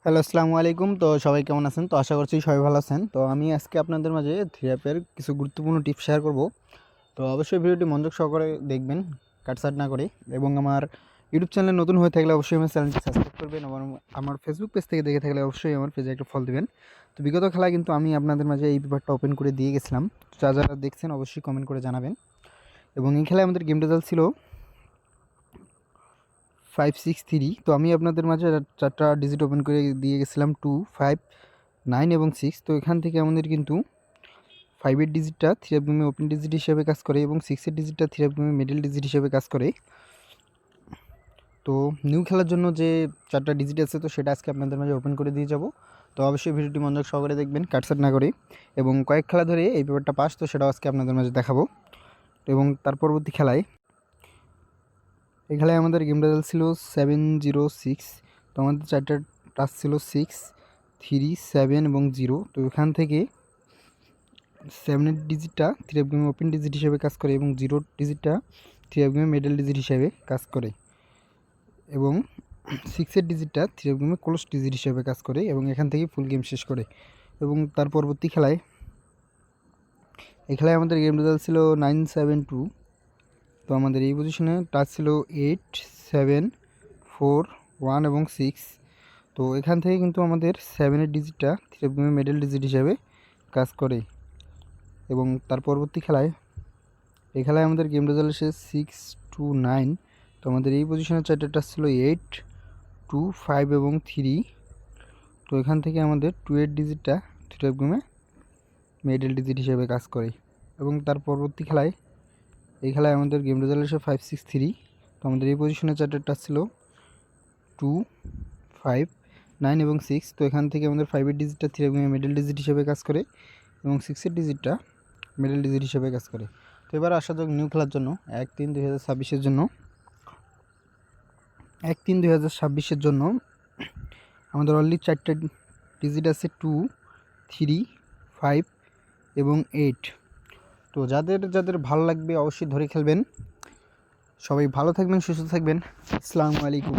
Hello, আসসালামু আলাইকুম। তো সবাই কেমন আছেন? তো আশা করছি সবাই ভালো আছেন। তো আমি আজকে আপনাদের মাঝে থ্রি অ্যাপের কিছু গুরুত্বপূর্ণ টিপস শেয়ার করব। তো অবশ্যই ভিডিওটি মনোযোগ সহকারে দেখবেন, কাটছাঁট না করে। এবং আমার ইউটিউব চ্যানেলে নতুন হয়ে থাকলে অবশ্যই আমার চ্যানেলটি সাবস্ক্রাইব করবেন। আমার ফেসবুক পেজ থেকে দেখে থাকলে অবশ্যই আমার পেজে একটা ফলো দিবেন। তো বিগত খেলায় কিন্তু আমি আপনাদের মাঝে এই পেপারটা ওপেন করে দিয়ে গেছিলাম। যারা যারা দেখছেন অবশ্যই কমেন্ট করে জানাবেন। এবং এই খেলায় আমাদের গেম রেজাল্ট ছিল 563। তো আমি আপনাদের মাঝে চারটা ডিজিট ওপেন করে দিয়ে গেছিলাম 2, 5, 9 এবং 6। তো এখান থেকে আমাদের কিন্তু 5-এর ডিজিটটা থ্রি-অ্যাপ গেমে ওপেন ডিজিট হিসেবে কাজ করে এবং 6-এর ডিজিটটা থ্রি-অ্যাপ গেমে মিডল ডিজিট হিসেবে কাজ করে। তো নিউ খেলার জন্য যে চারটা ডিজিট আছে তো সেটা আজকে আপনাদের মাঝে ওপেন করে দিয়ে যাব। তো অবশ্যই ভিডিওটি মনোযোগ সহকারে দেখবেন, কাটছাঁট না করে। এবং কয়েক খেলা ধরে এই পেপারটা পাস, তো সেটাও আজকে আপনাদের মাঝে দেখাবো। এবং তার পরবর্তী খেলায় এই খেলায় আমাদের গেম রেজাল্ট ছিল 706। তো আমাদের চারটা টাচ ছিল 6, 3, 7 এবং 0। তো এখান থেকে 7-এর ডিজিটটা থ্রি-অ্যাপ গেমে ওপেন ডিজিট হিসেবে কাজ করে এবং 0 ডিজিটটা থ্রি-অ্যাপ গেমে মিডল ডিজিট হিসেবে কাজ করে এবং 6-এর ডিজিটটা থ্রি-অ্যাপ গেমে ক্লোজ ডিজিট হিসেবে কাজ করে এবং এখান থেকে ফুল গেম শেষ করে। এবং তার পরবর্তী খেলায় এই খেলায় আমাদের গেম রেজাল্ট ছিল 972। তো আমাদের এই পজিশনে টাচ ছিল 8, 7, 4, 1 এবং 6। তো এখান থেকে কিন্তু আমাদের 7-এর ডিজিটটা থ্রি-অ্যাপ গেমে মিডল ডিজিট হিসেবে কাজ করে। এবং তার পরবর্তী খেলায় এই খেলায় আমাদের গেম রেজাল্ট এসে 6-9। তো আমাদের এই পজিশনের চারটে টাচ ছিল 8, 2, 5 এবং 3। তো এখান থেকে আমাদের 2-এর ডিজিটটা থ্রি-অ্যাপ গেমে মিডল ডিজিট হিসেবে কাজ করে। এবং তার পরবর্তী খেলায় এই খেলায় আমাদের গেম রেজাল্ট এসে 5-6-3। তো আমাদের এই পজিশনের চারটে টাচ ছিল 2, 5, 9 এবং 6। তো এখান থেকে আমাদের 5-এর ডিজিটটা থ্রি-অ্যাপ গেমে মিডল ডিজিট হিসেবে কাজ করে এবং 6-এর ডিজিটটা মিডল ডিজিট হিসেবে কাজ করে। তো এবার আসা যাক নিউ খেলার জন্য 1-3-2026-এর জন্য 1-3-2026-এর জন্য আমাদের অলরেডি চারটে ডিজিট আছে 2, 3, 5 এবং 8। তো যাদের যাদের ভালো লাগবে অবশ্যই ধরে খেলবেন। সবাই ভালো থাকবেন, সুস্থ থাকবেন। আসসালামু আলাইকুম।